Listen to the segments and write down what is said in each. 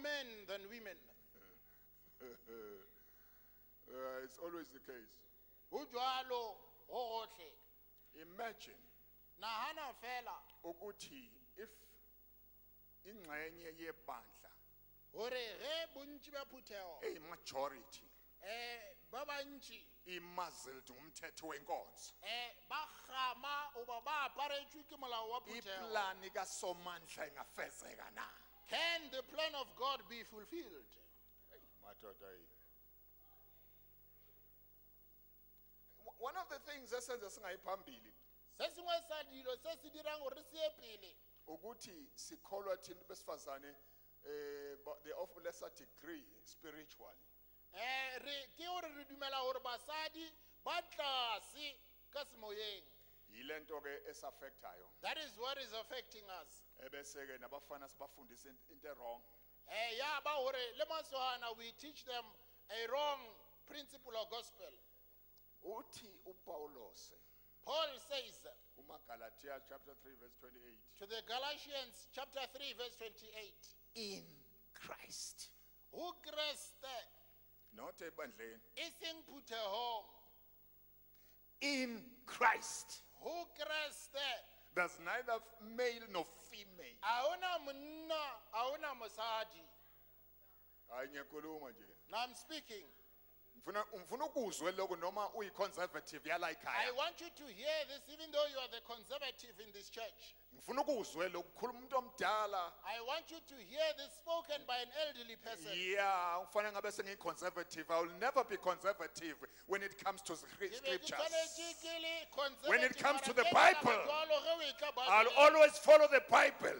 men than women. It's always the case. Ho jwalo ho hohle. Imagine Nahana fela ukuthi if ingxenye yebandla hore ge bontši ba phuthego majority ba bantši imuzzled ngumthetho wenkonzo ba gama oba ba aparetšwe ke molao wa phuthego. iplani kaSomandla ingafezeka na? Can the plan of God be fulfilled? Madoda one of the things esenza singayiphambili Se sengwe sa dilo se se dirang gore se ye pele ukuthi sikholwa thina besifazane they of lesser degree spiritually. re ke gore re dumela gore basadi ba tlase ka semoyeng. Yile nto ke esaffectayo That is what is affecting us. ebese ke nabafana sibafundisa into wrong. Ya ba gore le masogana we teach them a wrong principle or gospel. Uthi uPaulos Paul says umaGalatia chapter 3 verse 28 to the Galatians chapter 3 verse 28, in Christ, who Kriste not ebandleni, iseng phuthegong, in Christ who Kriste there's neither male nor female. a ona monna a ona mosadi. Hayi ngiyakhuluma nje. Now I'm speaking. Ngifuna ukuzwe lokho noma uyiconservative yala I ekhaya. want you to hear this even though you are the conservative in this church. Ngifuna ukuzwe lokho kukhuluma umuntu omdala. I want you to hear this spoken by an elderly person. Yeah, ufanele ngabe sengiconservative. I will never be conservative when it comes to scriptures. When it comes to the Bible, I'll always follow the Bible.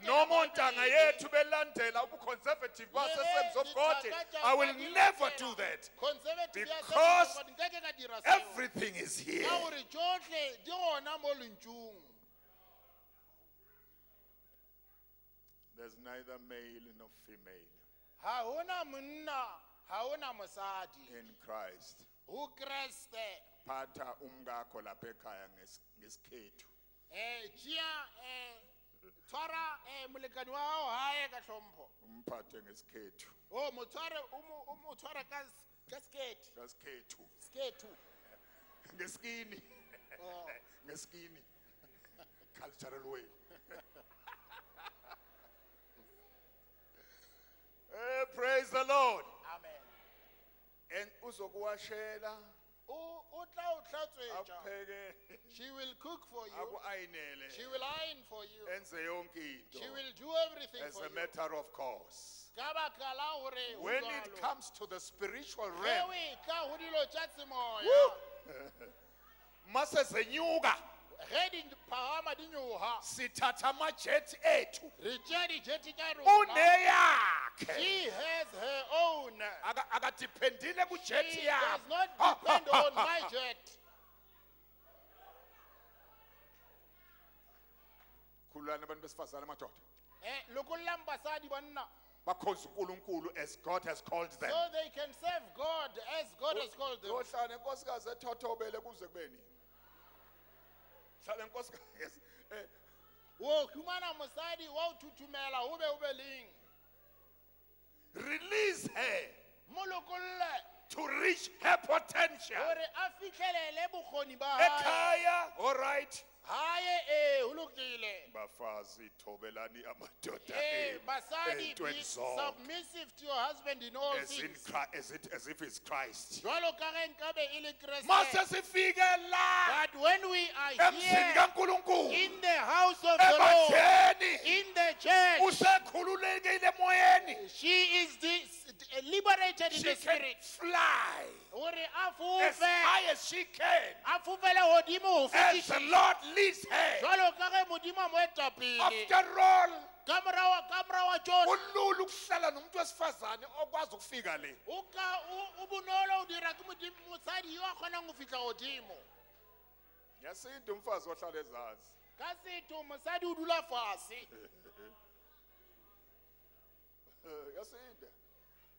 No more ntanga yethu belandela ubuconservative basesemzogodi. I will never do that. Because everything is here. There's neither male nor female in Christ. Phatha umkakho lapha ekhaya ngesikhethu. Tshwara molekane wa hao hae ka hlompho. Umphathe ngesikhethu. Oh, mo tshwara ka skate. Ngesikhethu. Skate. Ngeskini. Oh. Ngeskini. Cultural way. Praise the Lord. Amen. And uzokuwashela apheke She will cook for you. akuayinele She will iron for you. enze yonke into She will do everything as for a you. matter of course. Ka baka la hore ho When jwalo. it comes to the spiritual Ge realm, o e ka ho dilo tša semoya, mase zenyuka ge di phagama di nyoga, sithatha amajet ethu re tšea dijete tša rona. uneyakhe She has her own. akadiphendile She kujet does yami. not depend on my jet. Khululani abantu besifazane amadoda Lokollang basadi banna, bakhonza uNkulunkulu as God has called them. so they can serve God as God has called them. Yohlala inkosikazi ethothobele kuze kubeni. Hlala inkosikazi Wo humana mosadi wa o thuthumela o be o be leng. release her Mo lokolle to reach her potential. hore a fihlelele bokgoni ba hae. Ekhaya, all right. Hae ho lokile. Bafazi thobelani amadoda Basadi, be entweni zonke. submissive to your husband in all As in things. Christ, as if it's Christ. Jwalo ka ge nkabe e le Kriste. Mase sifike la But when we are emzini here kaNkulunkulu in the house of the Lord, ebatheni in the church, usekhululekile emoyeni. she is liberated in She the can spirit. fly Hore as high as she can. a fufele hodimo ho As the fetiša. Lord leads her. Jwalo ka ge Modimo a mo eta pele. After all, Ka morawa tšohle, kulula ukuhlala nomuntu wesifazane okwazi ukufika le. o bonolo o dira ke mosadi yo a kgonang go fitlha godimo. Yasinda umfazi ohlala ezansi. Ka setho mosadi o dula fase. Yasinda.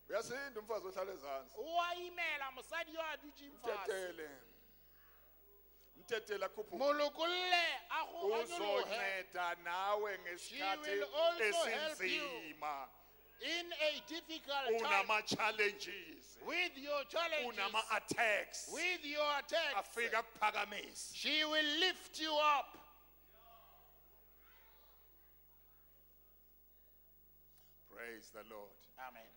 Uyasinda umfazi ohlala ezansi. O a imela mosadi yo a dutšeng fase. Mtetela khuphu. Molokolle a go nyolohe. Uzonceda nawe She ngesikhathi will also help you. esinzima. In a difficult time, unama challenges, with your challenges, unama attacks, with your attacks, afika kuphakamisa. she will lift you up. Praise the Lord. Amen.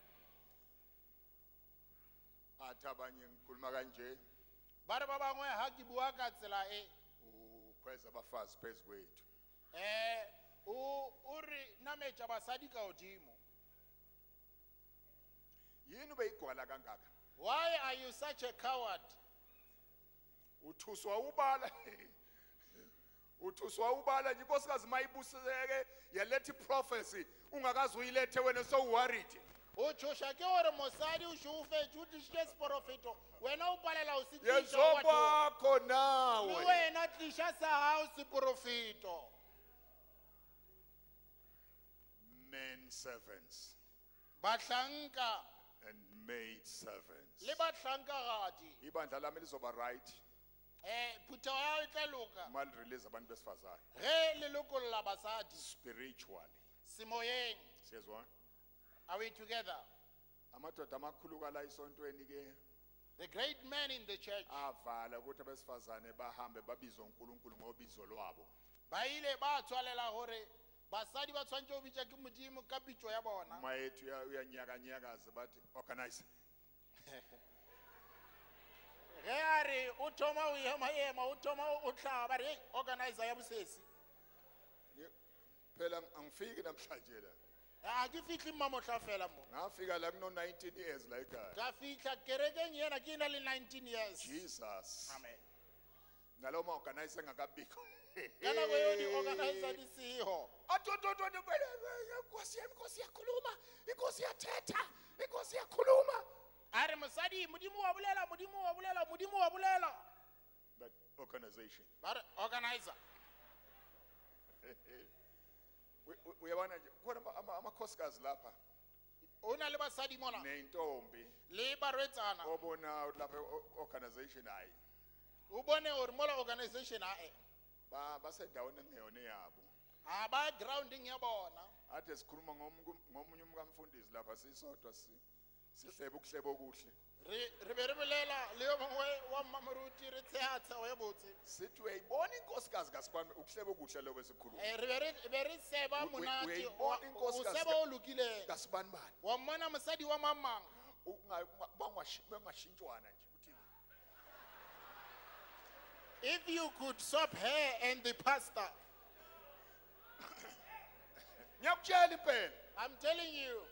Athi abanye ngikhuluma kanje Ba re ba bangwe ha ke bua ka tsela e, ukhweza abafazi phezu kwethu. o re nametša basadi ka godimo. Yini ubeyigwala kangaka? Why are you such a coward? Uthuswa ubala. Uthuswa ubala nje inkosikazi mayibuseke yaletha prophecy ungakazi uyilethe wena so worried. O tšhoša ke gore mosadi o šoufetše o tlišitše seporofeto, wena o palela o se tliša Yezobakho le nawe. wena tliša sa gao seporofeto. Men servants Bahlanka and maid servants. le bahlankagadi, Ibandla lami lizoba right phuthego ya gao e tla loka uma lirelease abantu besifazane ge le lokolola basadi spiritually. semoyeng. Siyezwa? Are we together? Amadoda amakhulu kala isontweni ke The great men in the church, avala ukuthi abesifazane bahambe babizwe uNkulunkulu ngobizo lwabo. ba ile ba tswalela gore basadi ba tshwantse go bitša ke modimo ka pitšo ya bona. Uma yethu uyanyakanyakaza bathi organize. Ge a re o thoma o ema o thoma o tlhaga ba re hey, organizer ya bosesi. Phela angifiki namhlanje la. A ke fitlhe mmamotlha fela mo. Ngafika la kuno 19 years la ekhaya. Ka fitlha kerekeng yena ke na le 19 years. Jesus. Amen. Nalo ma organize ngakabikho. Ka nako eo di-organizer di seho. Atototo inkosi yakhuluma, inkosi yathetha, inkosi yakhuluma. A re mosadi modimo wa bolela, modimo wa bolela, modimo wa bolela. But organization. Ba re organizer. Uyabona nje khona amakhosikazi lapha O na le basadi mona nentombi le barwetsana. obona lapha organization hayi O bone gore mola organization ae basendaweni engeyona yabo. a ba grounding ya bona. Athe sikhuluma ngomunye umkamfundisi lapha sisodwa sihlebe ukuhlebo okuhle. Re be re bolela le yo mongwe wa mmamoruti re tshegatshego ye botse. Sithi uyayibona inkosikazi kaSibani ukuhlebo okuhle lobe sikhuluma. Re be re seba monate uyayibona o inkosikazi seba o lokileng. kaSibani bani Wa mmona mosadi wa mamang. bangashintshwana nje uthini. If you could swap her and the pastor, Ngiyakutshela impela I'm telling you,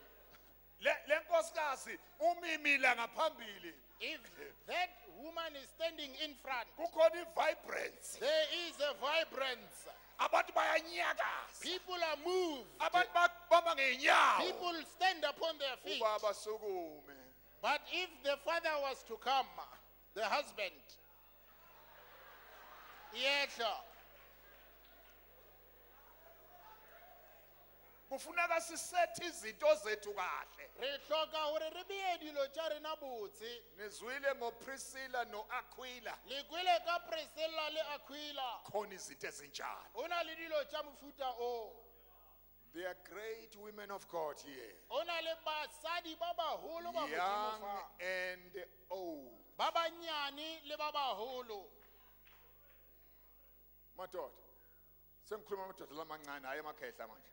le nkosikazi umimila ngaphambili. if that woman is standing in front, Kukhona ivibrance. there is a vibrance. Abantu bayanyakaza. People are moved. Abantu bamba ngeenyawo. People stand upon their feet. Ubaba sukume. But if the father was to come, the husband, yehla, Kufuneka sisethe izinto zethu kahle. re hloka gore re beye dilo tša rena botse. Nizwile ngoPriscilla noAquila. Le kwele ka Priscilla le Aquila. Khona izinto ezinjalo. O na le dilo tša mofuta o. They are great women of God here. O na le basadi ba baholo ba Modimo Young fa. and old. Ba banyane le ba baholo. Madoda. Sengikhuluma amadoda lamancane hayi amakhehla manje.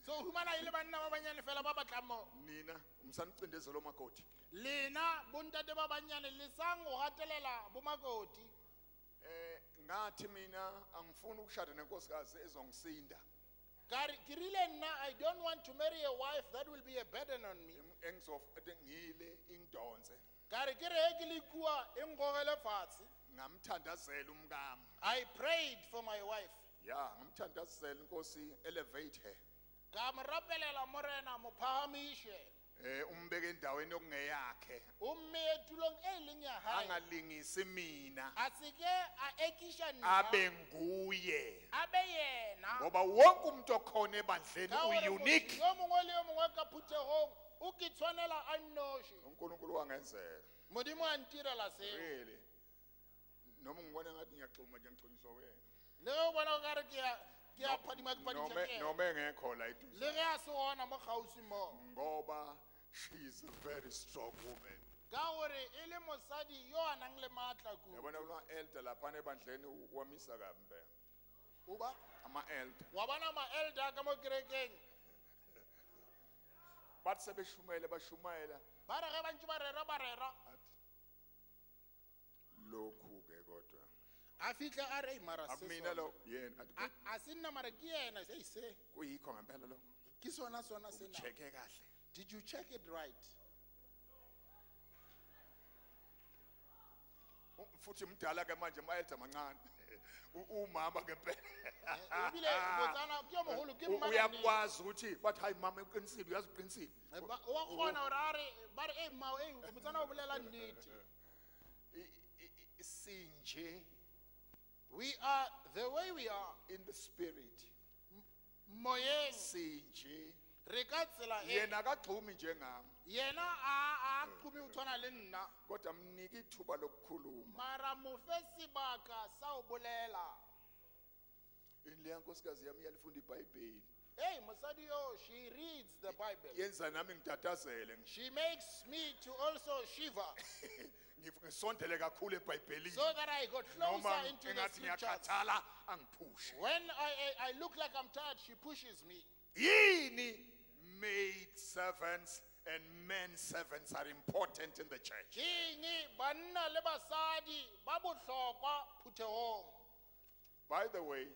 So humana ile banna ba banyane fela ba batlang mo. Nina umsanicindezelo makoti. Lena bontate ba banyane le sang go gatelela bomakoti. Ngathi mina angifuni ukushada nenkosikazi ezongisinda. Ke rile nna, I don't want to marry a wife that will be a burden on me. Ngile ingidonse. Ka re ke re ke le kua e ngogele fatshe. Ngamthandazela umkami. I prayed for my wife. Ya, ngamthandazela inkosi elevate her. Ka mo rapelela morena mo phahamishe. Umbeke endaweni okungeyakhe. O mme tulong e leng ya hae. Angalingisi mina. A se ke a ekisha nna. Abe nguye. Abe yena. Ngoba wonke umuntu okhona ebandleni Ka gore uunique. yo mongwe le yo mongwe ka phuthegong o ke tshwanela a nnoši. uNkulunkulu wangenzela. Modimo a ntirela seo. Really. Noma ngibona ngathi ngiyaxhuma nje ngixoliswa wena. Le o bona o ka re ke a phadima ke phadiša ke nome engekho la eduze le ge a se gona mo kgauswi mo ngoba she is a very strong woman. ka gore e le mosadi yo a nang le maatla kudu Yabona elder laphana ebandleni wamisa kambe. uba Ama-elder. wa bona ma-elder ka mo kerekeng Bathi sebeshumayela bashumayela ba re ge bantši ba rera athi lokhu ke kodwa. a fihle a re mara se Amina sona." lo yena athi a se nna mara ke yena se kuyikho ngempela lokho. ke sona sena Cheke kahle. did you check it right Futhi mdala ke manje ama-elder mancane. Umama ngempela. ebile botsana ke yo mogolo ke mma ka nnete. Uyakwazi ukuthi bathi hayi mama uqinisile uyazi uqinisile. Wa kgona gore a re ba re mao botsana o bolela nnete Sinje we are the way we are in the spirit. moyeng Sinje re ka tsela e yena akagxumi njengami yena a qhumi o tshwana le nna kodwa mnika ithuba lokukhuluma. mara mo fe sebaka sa o bolela Indle yankosikazi yami iyalifunda iBhayibheli. hey mosadi yo she reads the bible Yenza nami ngitatazele she makes me to also shiver ngisondele kakhulu eBhayibhelini. so that I got Noma closer into the engathi scriptures. ngiyakhathala angiphushe. When I look like I'm tired, she pushes me. Yini maid servants and men servants are important in the church. Kingi banna le basadi ba bohlokwa phutehong. By the way,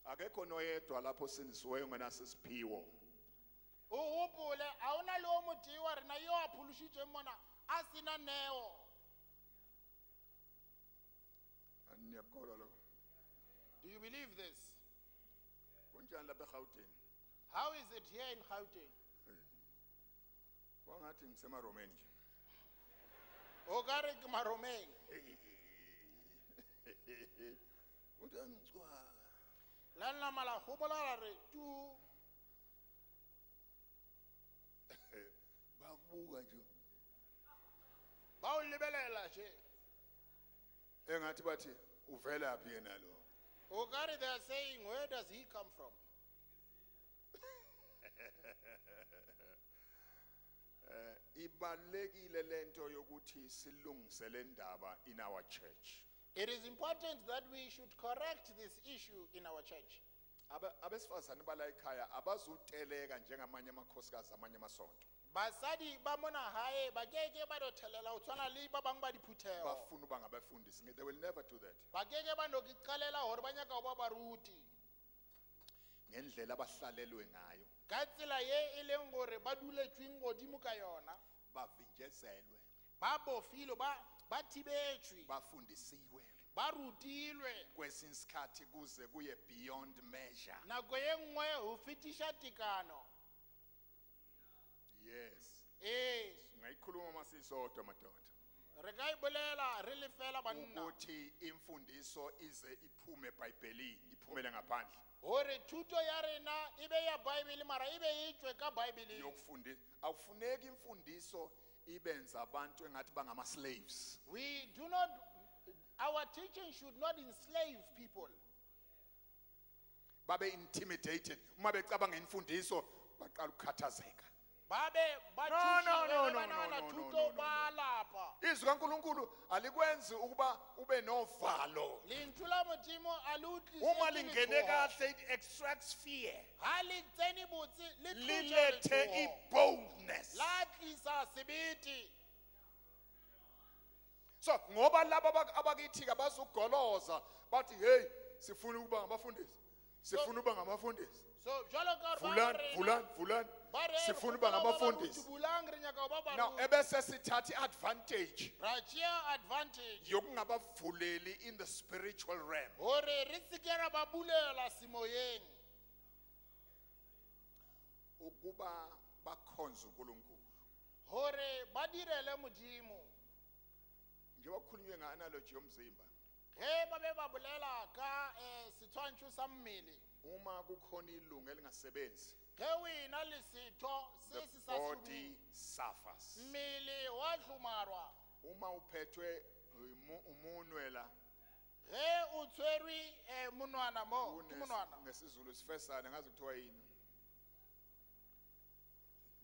akekho noyedwa lapho sindisiweyo ngenasisiphiwo. O hopole a ona le o motho wa rena yo a phološitšeng mona a sena neo. Aniyakholwa lo. Do you believe this? Kunjani lapha eGauteng? How is it here in Gauteng? Wangathi ngisemaromeni nje. O ka re ke maromeng. Uthi angicwaka. La nna mala gopola re tu Bakubuka nje. ba o lebelela je. Engathi bathi uvela phi yena lo? O ka re they are saying where does he come from? Ibalekile lento yokuthi silungise le ndaba in our church. It is important that we should correct this issue in our church. Abesifazane bala ekhaya abazuteleka njengamanye amakhosikazi amanye amasonto. Basadi ba mona hae ba keke ba do thelela o tshwana le ba bang ba diphuthego. Bafuna uba ngabafundisi. They will never do that. Ba keke ba no giqalela hore ba nyaka ba baruti. Ngendlela abahlalelwe ngayo Ka tsela ye e leng gore ba duletsweng godimo ka yona, bavinjezelwe, ba bofilo ba thibetswe, bafundisiwe. ba rutilwe. Kwesinye isikhathi kuze kuye beyond measure. Nako ye nngwe ho fetisha tikano. Yes. Ngayikhuluma masisodwa madoda. Re ka ibolela re le fela banna. Ukuthi imfundiso ize iphume eBhayibhelini, iphumele ngaphandle. Hore thuto ya rena ibe ya Bible mara ibe itswe ka Bible. Yokufundisa awufuneki imfundiso ibenza abantu engathi bangama slaves. We do not, our teaching should not enslave people. Babe intimidated uma becabanga imfundiso baqala ukukhathazeka. Babe No. thuto ba lapa. Izwi kaNkulunkulu alikwenzi ukuba ube novalo. Lentswe la Modimo a le utlwisitse Uma lingene letshoho. kahle it extracts fear. Ha le tsene botse le tlotse Lilethe letshoho. boldness. La tlisa sebete. So ngoba laba abakithi abazugoloza bathi hey sifuna ukuba ngabafundisi. Sifuna ukuba ngabafundisi. So jwalo ka ba Fulani sifuna ukuba ngabafundisi. Now ebese sithatha advantage Rachia advantage. yokungabavuleli in the spiritual realm. Hore re tsikera ba bulela simoyeng. Ukuba bakhonza uNkulunkulu. Hore ba direle Modimo. Njengoba kukhulunywe ngeanalogy yomzimba. Ge ba be ba bolela ka setshwantsho sa mmele. Uma kukhona ilungu elingasebenzi, Ge o ena le setho se the se sa body shomeng. suffers. Mmele wa hlomarwa. Uma uphethwe umunwe la ge o tshwerwe monwana mo ke monwana ngesizulu sifesane ngazi kuthiwa yini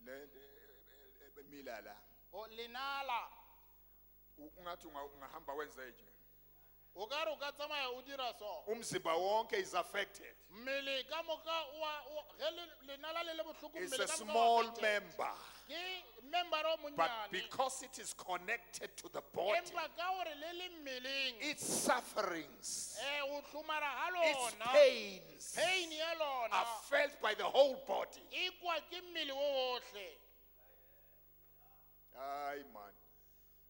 le emila la o lenala ungathi ungahamba wenzeje o ka re o ka tsamaya o dira so umzimba wonke is affected. mmele ka moka ge lenala le le bohloko It's mmele a ka moka small wa affected. member, ke member o but monnyane because it is connected to the body, empa ka gore le le mmeleng its sufferings, o hlomara ha its lona pains pain ya lona are felt by the whole body. e kwa ke mmele wo wohle Hayi man,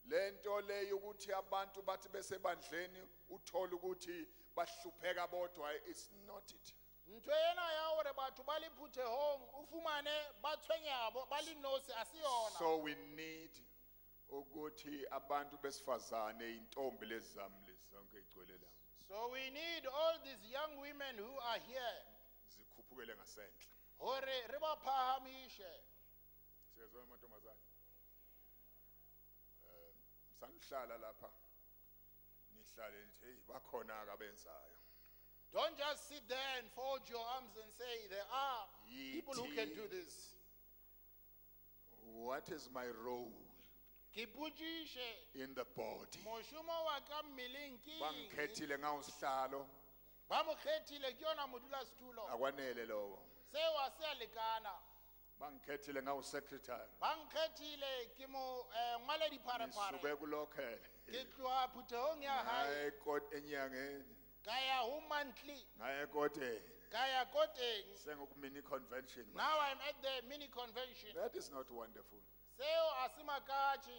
lento leyo ukuthi abantu bathi besebandleni uthola ukuthi bahlupheka bodwa, it's not it. ntho ena ya gore batho ba le phuthehong o fumane ba tshwenyabo ba le nosi a se yona So we need ukuthi abantu besifazane intombi lezami lezonke igcwele la so we need all these young women who are here zikhuphukele ngasenhle. gore re ba phahamishe Siyazwana amantombazane. Sangihlala lapha. Nihlale nithi hey bakhona akabenzayo. don't just sit there and fold your arms and say there are people who can do this What is my role ke putsishe in the body? moshumo wa ka mmeleng ke eng? Bangikhethile ngawusihlalo ba mo kgethile ke yona modulasetulo akwanele lowo. seo a se a lekana Bangikhethile ngawusecretary. ba nkgethile ke mo ngwale dipharepare Nisube kulokhele. ke tloga phuthehong ya hae Ngaye kot enyangeni. ka ya ho monthly Ngaye kote. ka ya koteng Sengoku mini convention. now I'm at the mini convention That is not wonderful. seo a se makatše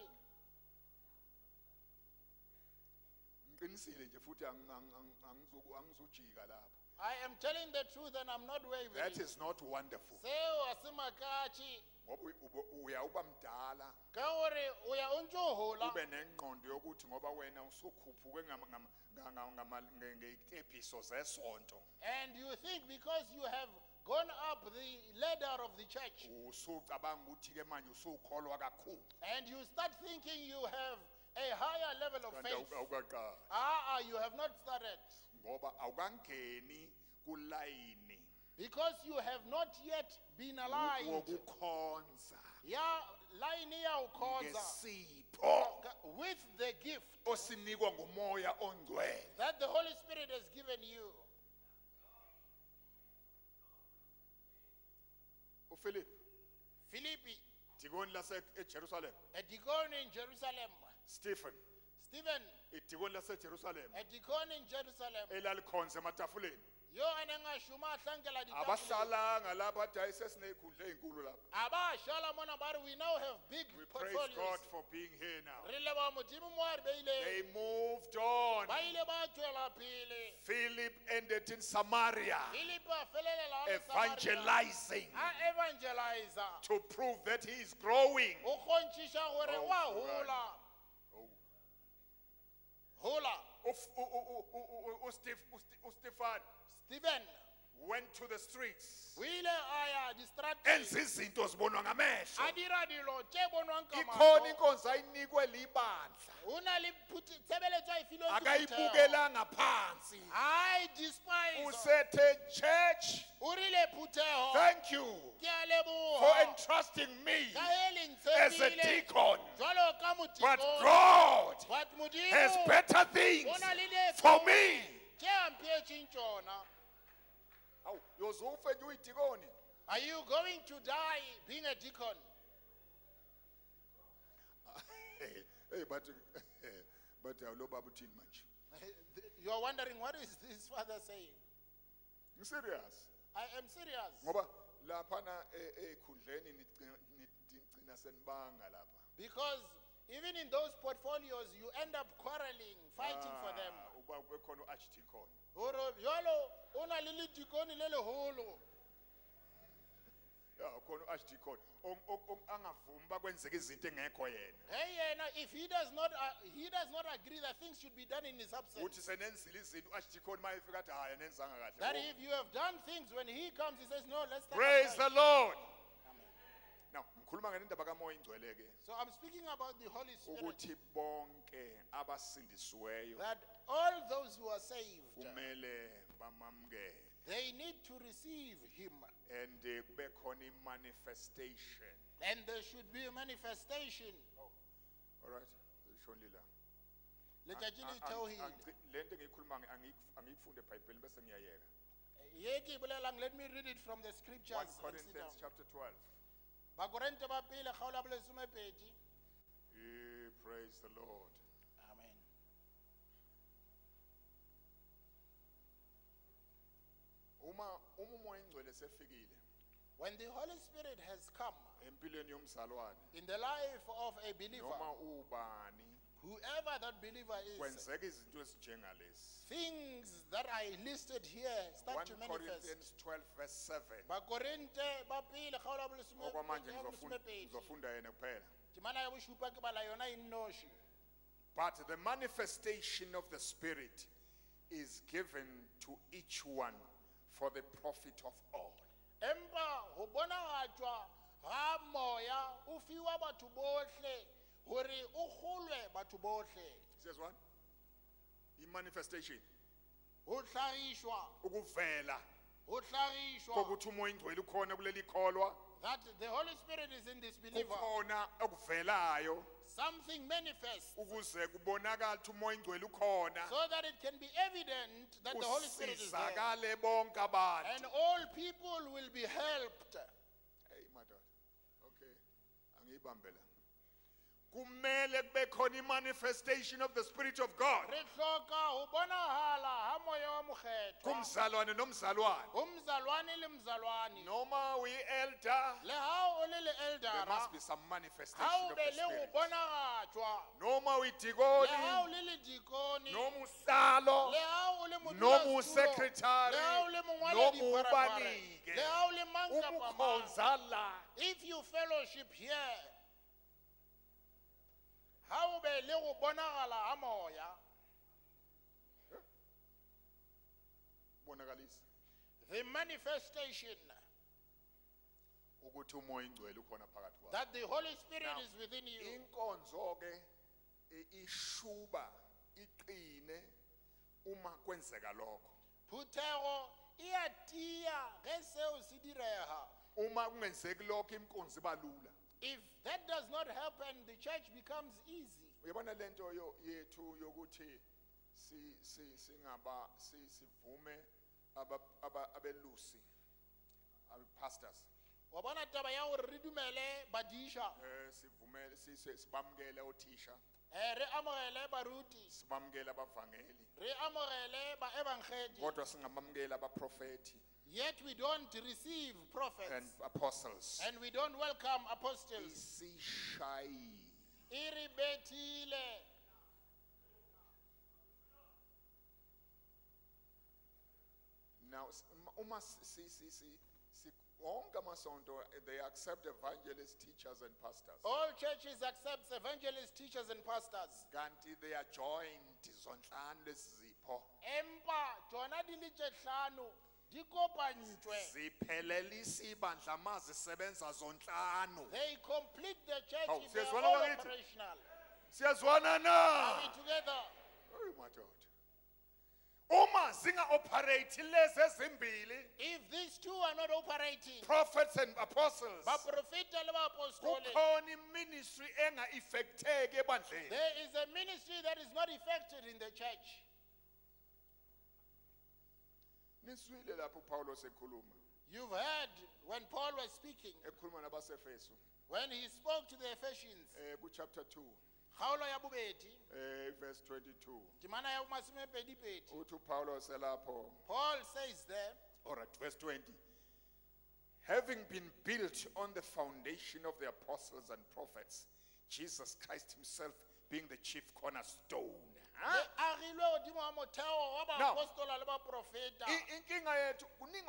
Ngiqinisile nje futhi angizujika lapha. I am telling the truth and I'm not wavering That is not wonderful. seo a se makatše Ngoba uyawuba mdala ka gore o ya o ntse o hola ube nengqondo yokuthi ngoba wena usukhuphuke ngezitepiso zesonto and you think because you have gone up the ladder of the church usucabanga ukuthi ke manje usukholwa kakhulu and you start thinking you have a higher level of kanti faith awukaqala you have not started ngoba awukangeni kulayini because you have not yet been aligned wokukhonza ya line ya ukhonza ngesipho with the gift osinikwa ngumoya ongcwele. that the Holy Spirit has given you. uPhilip Philippi, dikoni lase eJerusalem, a deacon in Jerusalem. Stephen Stephen, idikoni lase Jerusalem a deacon in Jerusalem. elalikhonza ematafuleni Yo anengashuma ahlankela ditafole. abahlalanga lapha athi ayisesinekhundla ezinkulu lapha. Abashala mona bari we now have big We praise portfolios. God for being here now. Re leba Modimo mo a re beile. They moved on. Ba ile ba tswela pele. Philip ended in Samaria Philip a felelela a le Samaria. evangelizing A evangelizer. to prove that he is growing. O kgontšhisha gore Oh, wa right. hola. Oh. Hola. Stephen Stephen, went to the streets. o ile a ya distrateng. Enza izinto zibonwa ngamehlo. A dira dilo tše bonwang ka Ikhona mahlo. inkonzo ayinikwe libandla. O na le tshebeletso a e filweng ke motheo. Akayibukelanga phansi. I despise. Usethe church, O rile phuthego. thank you Ke a for leboga. entrusting me Ka e le as a ntshepile. deacon. Jwalo ka But modikon. God But Modimo has better things o na le le for me. tše a mpeetšeng tšona. Awu, yozufe nje uyidikoni. Are you going to die being a deacon? Hey, but awulo baba uthini manje? You are wondering what is this father saying? I'm serious. I am serious. Ngoba laphana ekhundleni nigcina senibanga lapha. Because even in those portfolios, you end up quarreling, fighting for them. Uba bekhona uarchdeacon. Oro jwalo o na le ledikoni le leholo. Yeah, khona uarchdeacon angavumi bakwenzeka izinto engekho yena. Hey, yena, if he does not agree that things should be done in his absence. Uthi senenzile izinto uarchdeacon mayefika athi hayi nenzanga kahle. That if you have done things, when he comes, he says, no, let's start. Praise the Lord. Amen. Now, ngikhuluma ngendaba kaMoya ingcwele ke So I'm speaking about the Holy Spirit. ukuthi bonke abasindisiweyo That all those who are saved, kumele bamamukele they need to receive him. and kube khona manifestation. And there should be a manifestation. All right, shonile la. Lethatshi litauhid. Lento engiyikhuluma angiyifunde eBhayibhelini bese ngiyayeka. Yeki bolelang, let me read it from the 1 scriptures. and sit Corinthians down. chapter 12. Bakorente ba pele kgaolo ya bolesomepedi. Praise the Lord. Amen. Uma umoya ingcwele sefikile When the Holy Spirit has come empilweni yomzalwane in the life of a believer, noma ubani whoever that believer is, kwenzeka izinto ezinjengalezi. things that are listed here start 1 to manifest. Corinthians 12 verse 7. Bakorente ba pele kgaolo ya Okwamanje bolesomepedi. ngizofunda yena kuphela. Timana ya bosupa ke bala yona inoshi. But the manifestation of the Spirit is given to each one for the profit of all. Empa ho bonagatswa ga moya o fiwa batho bohle hore o golwe batho bohle. Says what? Manifestation. Ho tlhagishwa, Ukuvela ho tlhagishwa kokuthi umoya ingcwele ukhona kuleli kholwa. that the Holy Spirit is in this believer. Kukhona okuvelayo Something manifests ukuze kubonakala ukuthi umoya ingcwele ukhona. so that it can be evident that the Holy Spirit is there. Usizakale bonke abantu. And all people will be helped. Hey madod. Okay. Angiyibambela. Kumele kube khona manifestation of the Spirit of God. Re hloka ho bonahala ha moya wa mokgethwa. Kumzalwane nomzalwane. Umzalwane le mzalwane. Noma we elder, Le ha o le le there eldera. must be some manifestation Ha o of be the le go Spirit. bonagatswa. Noma we Le ha o digoni, le le dikoni. noma usalo, Le ha o le noma modulasetulo. usekretari, Le ha o le mongwala noma diparapara. ubanike. Le ha o le mang kapa mang. Umukhonza la. If you fellowship here, ha o be le go bonagala ha moya. Bonakalisa The manifestation ukuthi umoya ingcwele ukhona phakathi kwakho. that the Holy Spirit Now, is within you. Inkonzo ke ishuba iqine uma kwenzeka lokho. Phuthego e a tia ge seo se direga. Uma kungenzeki lokho inkonzo ibalula. If that does not happen, the church becomes easy. Uyabona lento yethu yokuthi sivume abelusi pastors Wabona taba ya gore re dumele badisha, sivume sibamukele othisha re amogele baruti, sibamukele abavangeli re amogele baevangeli. kodwa singamamukeli abaprofeti Yet we don't receive and prophets apostles and we don't welcome apostles. isishayi Iribetile. now uma wonke amasonto they accept evangelists, teachers and pastors. All churches accept evangelists, teachers, and pastors. Kanti they are joined zonhlanu lezipho Empa jona dilije hlanu di kopantshwe. ziphelelisa ibandla mazisebenza zonhlanu. They complete the church Oh, if they are siyazwana all bakithi? operational. Siyazwana na? Are we together? Oh madoda. Uma zinga-operate lezi ezimbili, If these two are not operating, prophets and apostles, baprofita le baapostoli, kukhona iministry enga-effecteki ebandleni. there is a ministry that is not effected in the church. Niswile lapho uPawulos ekhuluma, You've heard when Paul was speaking, ekhuluma nabasefeso, when he spoke to the Ephesians, ku-chapter 2, kgaolo ya bobedi, verse 22. temana ya masomepedipedi. Uthi uPawulos elapho, Paul says there, all right, verse 20. Having been built on the foundation of the apostles and prophets, Jesus Christ himself being the chief cornerstone. le agilwe godimo ga motheo wa Now, baapostola le baprofeta. Inkinga yethu kuningi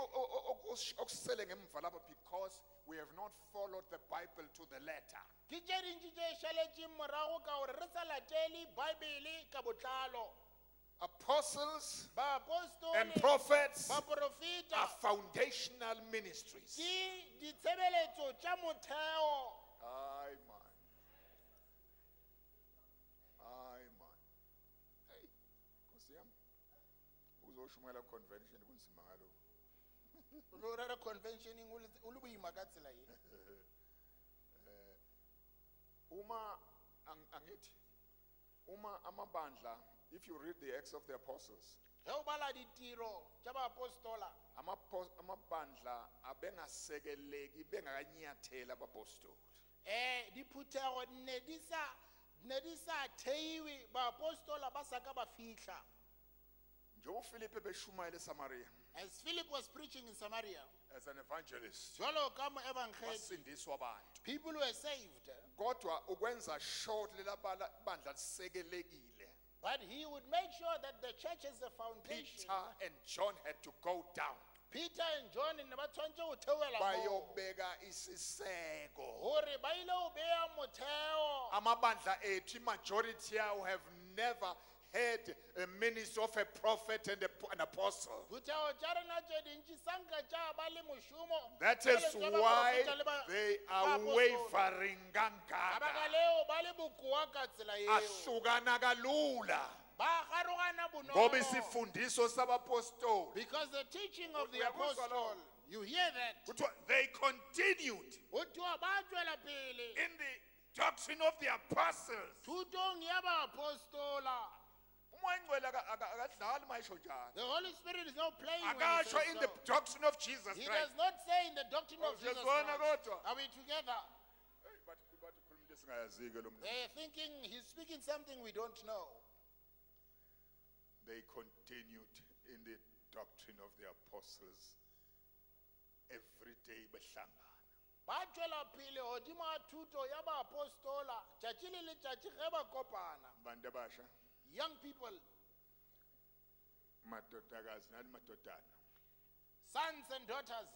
okusele ngemva lapha because we have not followed the Bible to the letter. Ke tše dintši tše šaletšeng morago ka gore re sa latele Bible ka botlalo. Apostles and Baapostoli, prophets are baprofeta foundational ministries. ke ditshebeletso tša motheo. Aye, man. Aye, man. Hey, Nkosi uzoshumela convention kunzima ngalo. Lorara conventioning ulubuima ka tsela e. Uma angithi uma amabandla, if you read the Acts of the Apostles, He o bala ditiro tša baapostola amabandla abengasekeleki bengakanyathela abapostoli. diphuthego ne di sa theiwe baapostola ba sa ka ba fihla. Njengoba uFilipe beshumayela eSamaria As Philip was preaching in Samaria, as an evangelist, jwalo ka moevangeli, wasindiswa abantu. people were saved, Kodwa ukwenza short lela bandla lisekelekile. but he would make sure that the church is the foundation. Peter and John had to go down. Peter and John ne ba tshwantse go theoela moo, Bayobeka isiseko. gore ba ile go bea motheo. Amabandla ethu majority yawo have never had a ministry of a prophet and an apostle. Phuthego tša rena tše dintši sanka tša ba le mošomo. That is Jwale tša ba why profeta le ba- they ba are apostoli. wavering Ka kangaka. baka leo ba le bokoa ka tsela eo. Ahlukana kalula. Ba garogana bonolo. Ngoba isifundiso sabapostoli. Because the teaching of the Uyakuzwa apostle, lo? you hear that? Kuthiwa they continued Uthiwa ba tswela pele in the doctrine of the apostles. thutong ya baapostola. Umoya Ngcwele akadlali mayisho njalo. The Holy Spirit is not playing when he Akasho says in so. the doctrine of Jesus He Christ. does not say in the doctrine of Jesus Siyazwana Christ. kodwa. Are we together? Hey, bathi ukhuluma into esingayazike lo muntu. They're thinking he's speaking something we don't know. They continued in the doctrine of the apostles every day behlangana. Ba tswela pele hodimo ga thuto ya baapostola tšatši le letšatši ge ba kopana. Bantu abasha, Young people, madodakazi nani madodana. sons and daughters,